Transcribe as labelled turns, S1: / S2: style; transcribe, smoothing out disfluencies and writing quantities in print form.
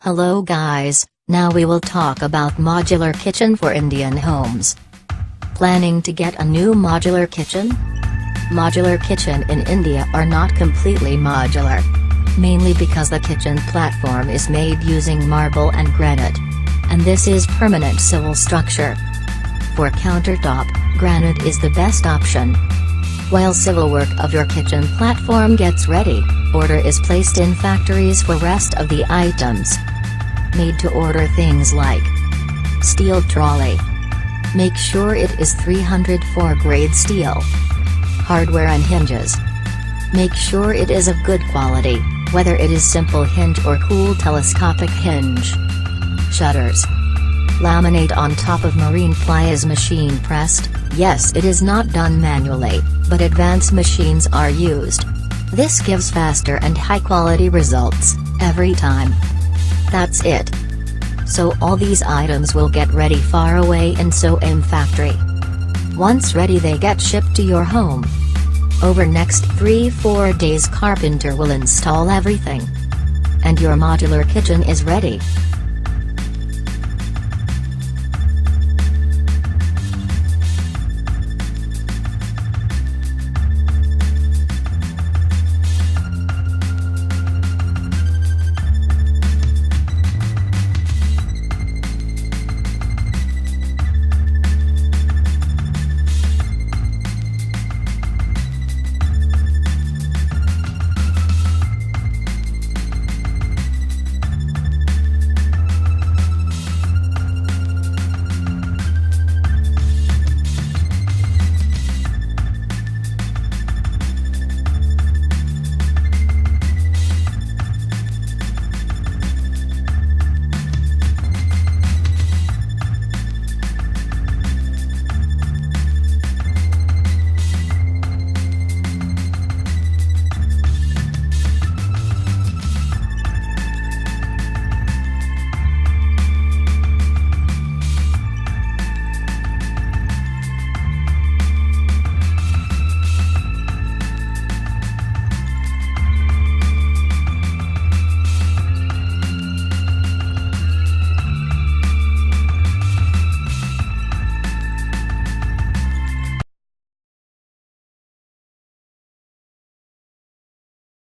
S1: Hello guys, now we will talk about modular kitchen for Indian homes. Planning to get a new modular kitchen? Modular kitchen in India are not completely modular. Mainly because the kitchen platform is made using marble and granite. And this is permanent civil structure. For countertop, granite is the best option. While civil work of your kitchen platform gets ready, order is placed in factories for rest of the items. Made to order things like steel trolley. Make sure it is 304 grade steel. Hardware and hinges. Make sure it is of good quality, whether it is simple hinge or cool telescopic hinge. Shutters. Laminate on top of marine ply is machine pressed. Yes, it is not done manually, but advanced machines are used. This gives faster and high quality results, every time. That's it. So all these items will get ready far away in sew-in factory. Once ready they get shipped to your home. Over next 3-4 days carpenter will install everything. And your modular kitchen is ready.